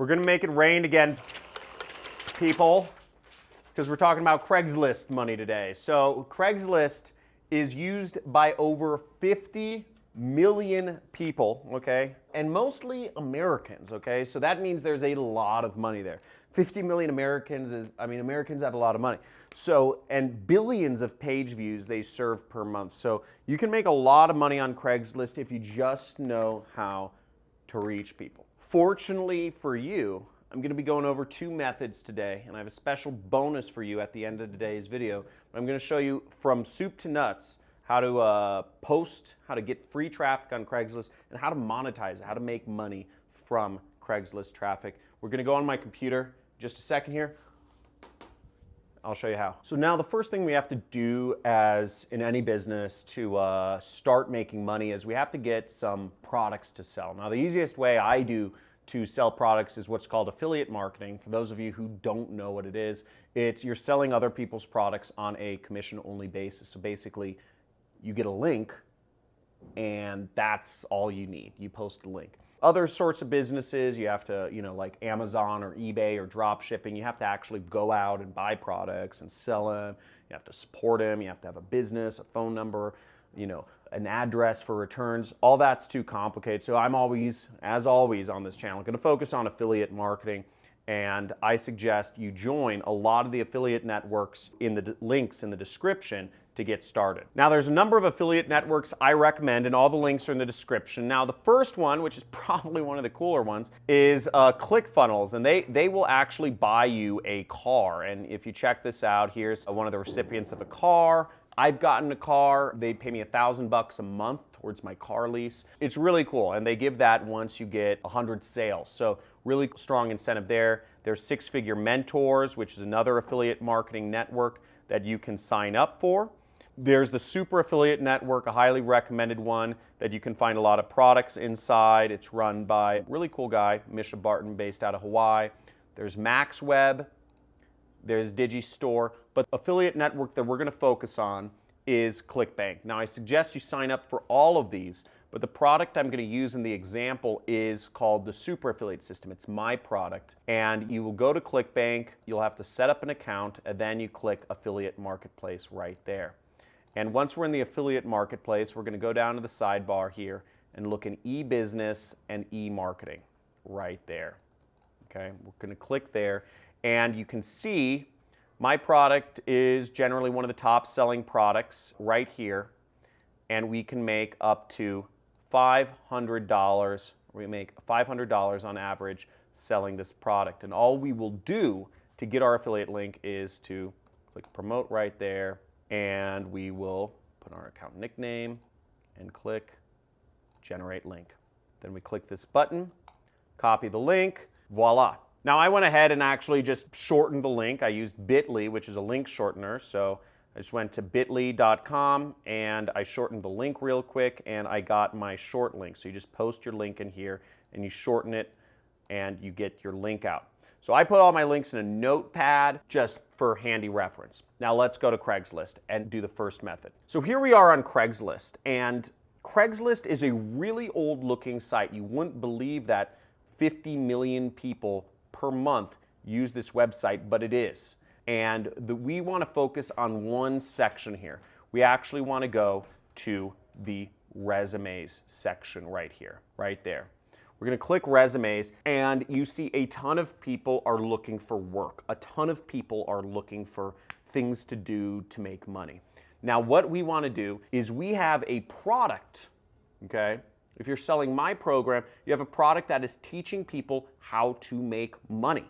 We're going to make it rain again, people, because we're talking about Craigslist money today. So Craigslist is used by over 50 million people, okay? And mostly Americans, okay? So that means there's a lot of money there. 50 million Americans is, I mean, Americans have a lot of money. So, and billions of page views they serve per month. So you can make a lot of money on Craigslist if you just know how to reach people. Fortunately for you, I'm going to be going over two methods today, and I have a special bonus for you at the end of today's video. I'm going to show you from soup to nuts how to post, how to get free traffic on Craigslist, and how to monetize it, how to make money from Craigslist traffic. We're going to go on my computer just a second here. I'll show you how. So now the first thing we have to do as in any business to start making money is we have to get some products to sell. Now the easiest way I do to sell products is what's called affiliate marketing. For those of you who don't know what it is, it's you're selling other people's products on a commission-only basis. So basically, you get a link, and that's all you need. You post a link. Other sorts of businesses, you have to, like Amazon or eBay or drop shipping, you have to actually go out and buy products and sell them. You have to support them. You have to have a business, a phone number, an address for returns. All that's too complicated. So I'm always, as always on this channel, going to focus on affiliate marketing. And I suggest you join a lot of the affiliate networks in the links in the description to get started. Now there's a number of affiliate networks I recommend, and all the links are in the description. Now the first one, which is probably one of the cooler ones, is ClickFunnels, and they will actually buy you a car. And if you check this out, here's one of the recipients of a car. I've gotten a car. They pay me $1,000 a month towards my car lease. It's really cool, and they give that once you get 100 sales. So really strong incentive there. There's Six Figure Mentors, which is another affiliate marketing network that you can sign up for. There's the Super Affiliate Network, a highly recommended one that you can find a lot of products inside. It's run by a really cool guy, Misha Barton, based out of Hawaii. There's MaxWeb. There's Digistore, but the affiliate network that we're going to focus on is ClickBank. Now I suggest you sign up for all of these, but the product I'm going to use in the example is called the Super Affiliate System. It's my product, and you will go to ClickBank, you'll have to set up an account, and then you click Affiliate Marketplace right there. And once we're in the Affiliate Marketplace, we're going to go down to the sidebar here and look in e-business and e-marketing right there. Okay, we're going to click there. And you can see my product is generally one of the top selling products right here. And we can make up to $500. We make $500 on average selling this product. And all we will do to get our affiliate link is to click promote right there. And we will put our account nickname and click generate link. Then we click this button, copy the link, voila. Now I went ahead and actually just shortened the link. I used bit.ly, which is a link shortener. So I just went to bit.ly.com and I shortened the link real quick and I got my short link. So you just post your link in here and you shorten it and you get your link out. So I put all my links in a notepad just for handy reference. Now let's go to Craigslist and do the first method. So here we are on Craigslist, and Craigslist is a really old looking site. You wouldn't believe that 50 million people per month use this website, but it is. And we want to focus on one section here. We actually want to go to the resumes section right here, right there. We're going to click resumes, and you see a ton of people are looking for work. A ton of people are looking for things to do to make money. Now what we want to do is we have a product, okay? If you're selling my program, you have a product that is teaching people how to make money,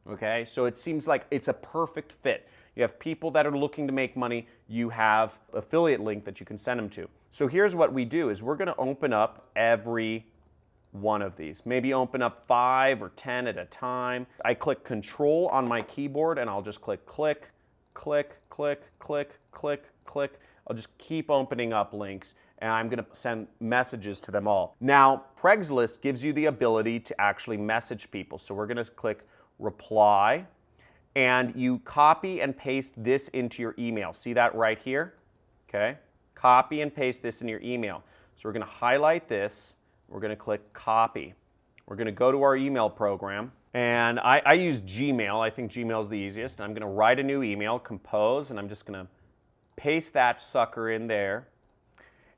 okay? So it seems like it's a perfect fit. You have people that are looking to make money. You have an affiliate link that you can send them to. So here's what we do is we're going to open up every one of these. Maybe open up 5 or 10 at a time. I click Control on my keyboard and I'll just click click, click, click, click, click, click. I'll just keep opening up links and I'm going to send messages to them all. Now, Craigslist gives you the ability to actually message people. So we're going to click Reply and you copy and paste this into your email. See that right here? Okay. Copy and paste this in your email. So we're going to highlight this. We're going to click Copy. We're going to go to our email program And I use Gmail. I think Gmail is the easiest. I'm going to write a new email, compose, and I'm just going to paste that sucker in there.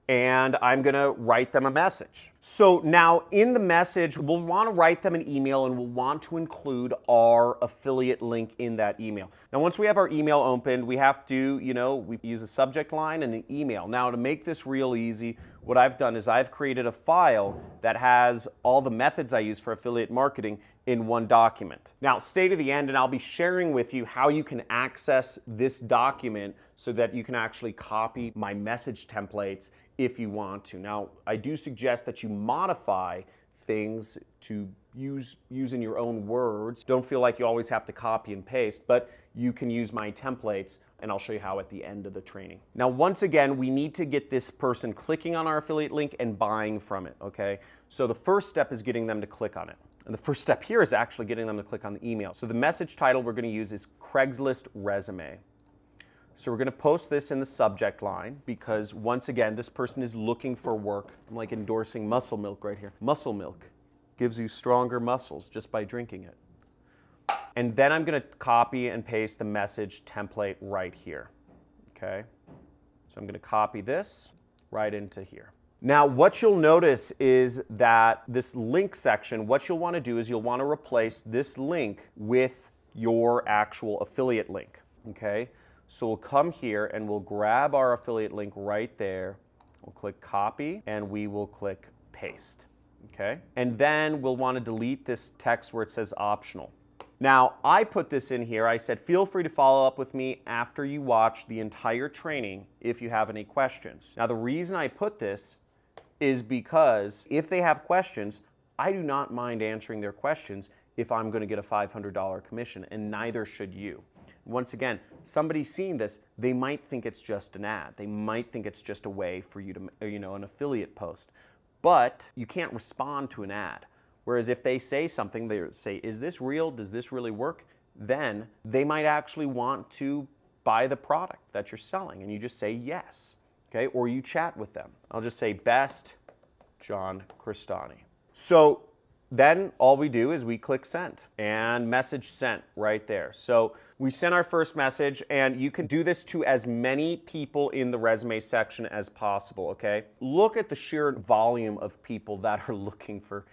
And I'm going to write them a message. So now in the message, we'll want to write them an email and we'll want to include our affiliate link in that email. Now once we have our email opened, we have to, we use a subject line and an email. Now to make this real easy, what I've done is I've created a file that has all the methods I use for affiliate marketing in one document. Now stay to the end and I'll be sharing with you how you can access this document so that you can actually copy my message templates if you want to. Now, I do suggest that you modify things to use in your own words. Don't feel like you always have to copy and paste, but you can use my templates and I'll show you how at the end of the training. Now, once again, we need to get this person clicking on our affiliate link and buying from it, okay? So the first step is getting them to click on it. And the first step here is actually getting them to click on the email. So the message title we're going to use is Craigslist resume. So we're going to post this in the subject line because once again, this person is looking for work. I'm like endorsing muscle milk right here. Muscle milk gives you stronger muscles just by drinking it. And then I'm going to copy and paste the message template right here. Okay? So I'm going to copy this right into here. Now, what you'll notice is that this link section, what you'll want to do is you'll want to replace this link with your actual affiliate link. Okay? So we'll come here and we'll grab our affiliate link right there. We'll click copy and we will click paste. Okay? And then we'll want to delete this text where it says optional. Now, I put this in here. I said, feel free to follow up with me after you watch the entire training if you have any questions. Now, the reason I put this is because if they have questions, I do not mind answering their questions if I'm going to get a $500 commission, and neither should you. Once again, somebody seeing this, they might think it's just an ad. They might think it's just a way for you to, an affiliate post. But you can't respond to an ad. Whereas if they say something, they say, is this real? Does this really work? Then they might actually want to buy the product that you're selling. And you just say yes, okay? Or you chat with them. I'll just say, best, John Cristani. So then all we do is we click send and message sent right there. So we sent our first message, and you can do this to as many people in the resume section as possible, okay? Look at the sheer volume of people that are looking for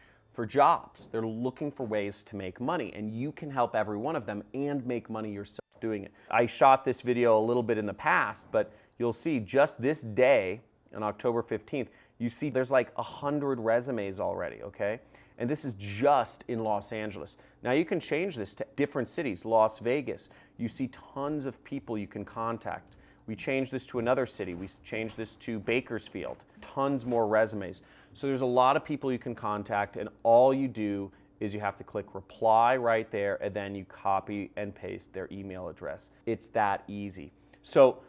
jobs. They're looking for ways to make money, and you can help every one of them and make money yourself doing it. I shot this video a little bit in the past, but you'll see just this day, on October 15th, you see there's like 100 resumes already, okay? And this is just in Los Angeles. Now you can change this to different cities, Las Vegas. You see tons of people you can contact. We changed this to another city. We changed this to Bakersfield. Tons more resumes. So there's a lot of people you can contact, and all you do is you have to click reply right there, and then you copy and paste their email address. It's that easy. So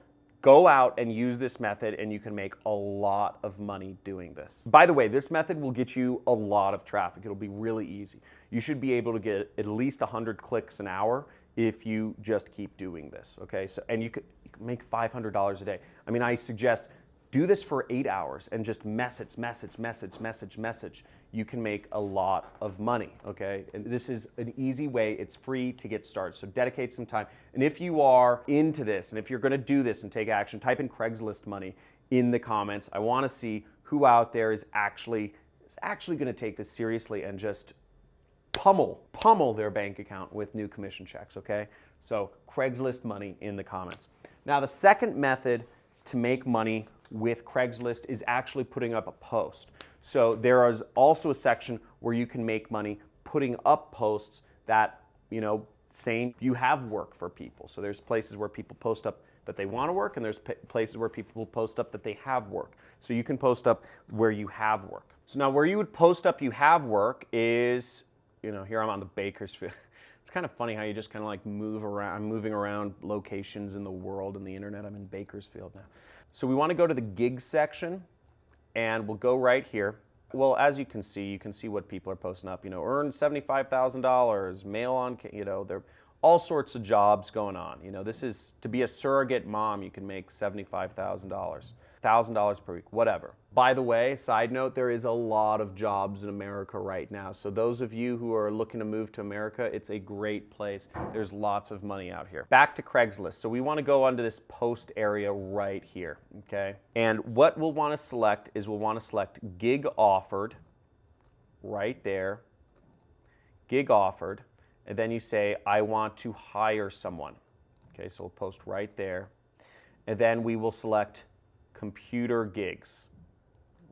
go out and use this method, and you can make a lot of money doing this. By the way, this method will get you a lot of traffic. It'll be really easy. You should be able to get at least 100 clicks an hour if you just keep doing this, okay? So, and you could make $500 a day. I mean, I suggest do this for 8 hours and just message. You can make a lot of money, okay? And this is an easy way. It's free to get started, so dedicate some time. And if you are into this, and if you're gonna do this and take action, type in Craigslist money in the comments. I wanna see who out there is actually gonna take this seriously and just pummel their bank account with new commission checks, okay? So Craigslist money in the comments. Now, the second method to make money with Craigslist is actually putting up a post. So there is also a section where you can make money putting up posts that, saying you have work for people. So there's places where people post up that they want to work, and there's places where people post up that they have work. So you can post up where you have work. So now where you would post up you have work is, here I'm on the Bakersfield. It's kind of funny how you just kind of like move around. I'm moving around locations in the world and the internet. I'm in Bakersfield now. So we want to go to the gigs section, and we'll go right here. Well, as you can see what people are posting up. Earn $75,000, mail on, there are all sorts of jobs going on. This is to be a surrogate mom. You can make $75,000. $1,000 per week, whatever. By the way, side note, there is a lot of jobs in America right now. So those of you who are looking to move to America, it's a great place. There's lots of money out here. Back to Craigslist. So we want to go onto this post area right here, okay? And what we'll want to select is we'll want to select gig offered right there, gig offered, and then you say, I want to hire someone. Okay, so we'll post right there. And then we will select computer gigs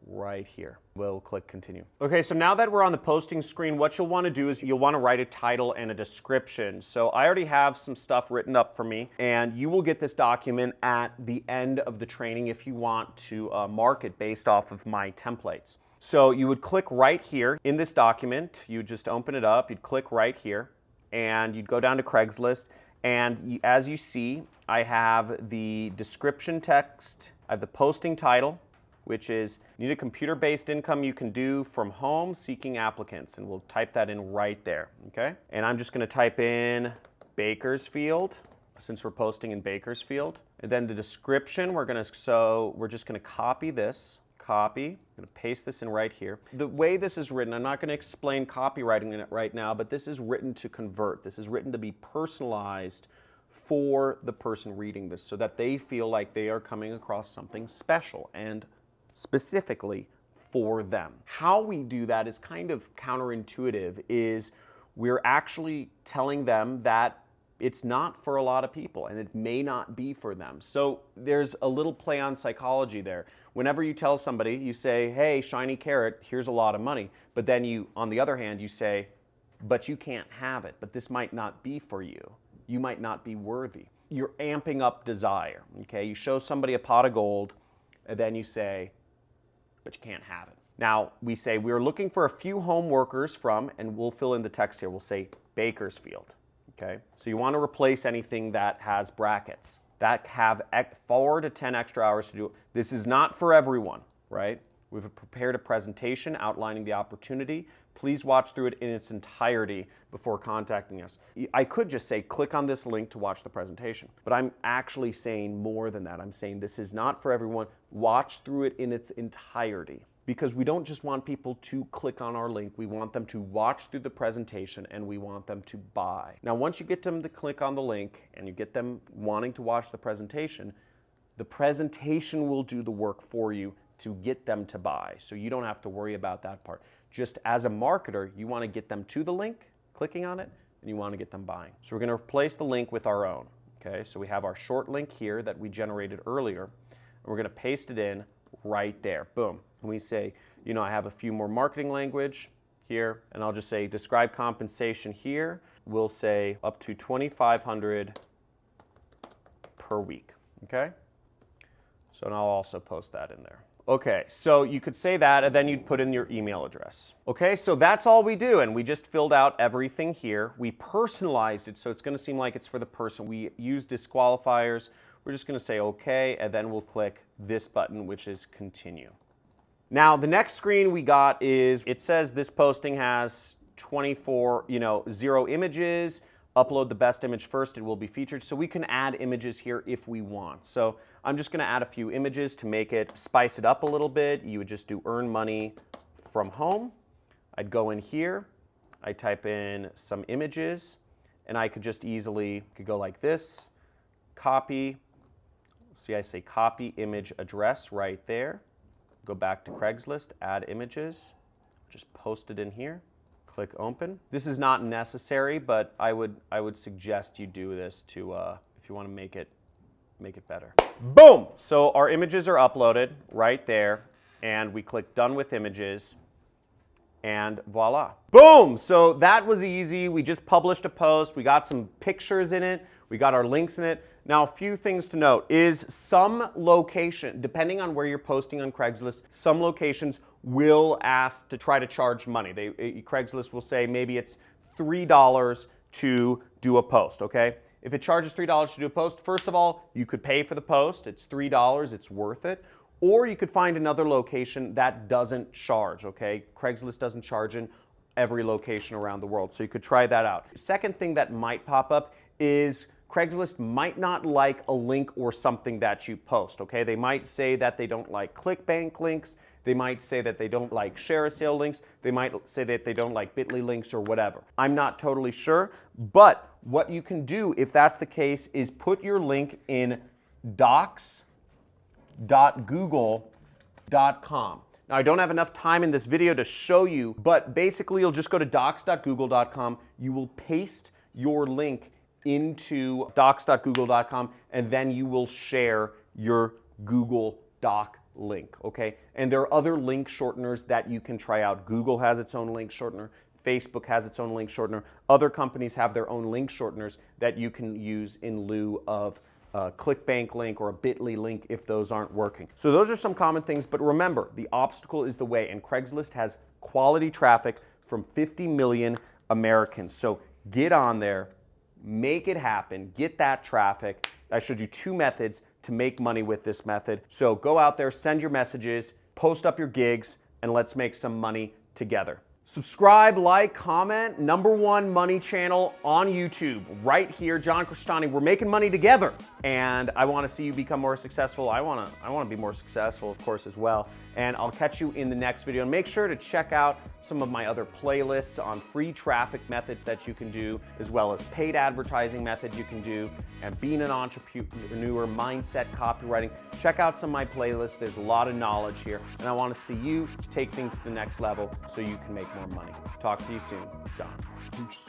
right here. We'll click continue. Okay, so now that we're on the posting screen, what you'll want to do is you'll want to write a title and a description. So I already have some stuff written up for me, and you will get this document at the end of the training if you want to mark it based off of my templates. So you would click right here in this document, you would just open it up, you'd click right here, and you'd go down to Craigslist, and as you see, I have the description text, I have the posting title, which is, need a computer-based income you can do from home seeking applicants, and we'll type that in right there, okay? And I'm just gonna type in Bakersfield, since we're posting in Bakersfield. And then the description, we're just gonna copy this, copy, I'm gonna paste this in right here. The way this is written, I'm not gonna explain copywriting in it right now, but this is written to convert. This is written to be personalized for the person reading this so that they feel like they are coming across something special and specifically for them. How we do that is kind of counterintuitive, is we're actually telling them that it's not for a lot of people and it may not be for them. So there's a little play on psychology there. Whenever you tell somebody, you say, hey, shiny carrot, here's a lot of money. But then you, on the other hand, you say, but you can't have it, but this might not be for you. You might not be worthy. You're amping up desire, okay? You show somebody a pot of gold, and then you say, but you can't have it. Now, we say we're looking for a few home workers from, and we'll fill in the text here, we'll say Bakersfield, okay? So you want to replace anything that has brackets, that have 4 to 10 extra hours to do it. This is not for everyone, right? We've prepared a presentation outlining the opportunity. Please watch through it in its entirety before contacting us. I could just say, click on this link to watch the presentation, but I'm actually saying more than that. I'm saying this is not for everyone. Watch through it in its entirety, because we don't just want people to click on our link. We want them to watch through the presentation, and we want them to buy. Now, once you get them to click on the link and you get them wanting to watch the presentation will do the work for you to get them to buy. So you don't have to worry about that part. Just as a marketer, you want to get them to the link, clicking on it, and you want to get them buying. So we're going to replace the link with our own. Okay, so we have our short link here that we generated earlier, and we're going to paste it in right there. Boom. And we say, you know, I have a few more marketing language here, and I'll just say describe compensation here. We'll say up to $2,500 per week. Okay? So now I'll also post that in there. Okay, so you could say that, and then you'd put in your email address. Okay, so that's all we do, and we just filled out everything here. We personalized it, so it's going to seem like it's for the person. We use disqualifiers. We're just going to say okay, and then we'll click this button, which is continue. Now, the next screen we got is, it says this posting has 0 images. Upload the best image first, it will be featured. So we can add images here if we want. So I'm just gonna add a few images to make it, spice it up a little bit. You would just do earn money from home. I'd go in here, I type in some images, and I could just easily, could go like this, copy. See, I say copy image address right there. Go back to Craigslist, add images, just post it in here. Click open. This is not necessary, but I would suggest you do this to if you want to make it better. Boom! So our images are uploaded right there, and we click done with images, and voila. Boom! So that was easy. We just published a post. We got some pictures in it. We got our links in it. Now, a few things to note is some location, depending on where you're posting on Craigslist, some locations will ask to try to charge money. Craigslist will say maybe it's $3 to do a post, okay? If it charges $3 to do a post, first of all, you could pay for the post. It's $3, it's worth it. Or you could find another location that doesn't charge, okay? Craigslist doesn't charge in every location around the world, so you could try that out. Second thing that might pop up is Craigslist might not like a link or something that you post, okay? They might say that they don't like ClickBank links. They might say that they don't like share a sale links. They might say that they don't like Bitly links or whatever. I'm not totally sure, but what you can do if that's the case is put your link in docs.google.com. Now, I don't have enough time in this video to show you, but basically you'll just go to docs.google.com. You will paste your link into docs.google.com, and then you will share your Google Doc link, okay? And there are other link shorteners that you can try out. Google has its own link shortener. Facebook has its own link shortener. Other companies have their own link shorteners that you can use in lieu of a ClickBank link or a Bitly link if those aren't working. So those are some common things, but remember, the obstacle is the way, and Craigslist has quality traffic from 50 million Americans. So get on there, make it happen, get that traffic. I showed you 2 methods to make money with this method. So go out there, send your messages, post up your gigs, and let's make some money together. Subscribe, like, comment, #1 money channel on YouTube, right here, John Crestani. We're making money together, and I want to see you become more successful. I want to be more successful, of course, as well. And I'll catch you in the next video. And make sure to check out some of my other playlists on free traffic methods that you can do, as well as paid advertising methods you can do, and being an entrepreneur, mindset, copywriting. Check out some of my playlists. There's a lot of knowledge here, and I want to see you take things to the next level so you can make more money. Talk to you soon, John. Peace.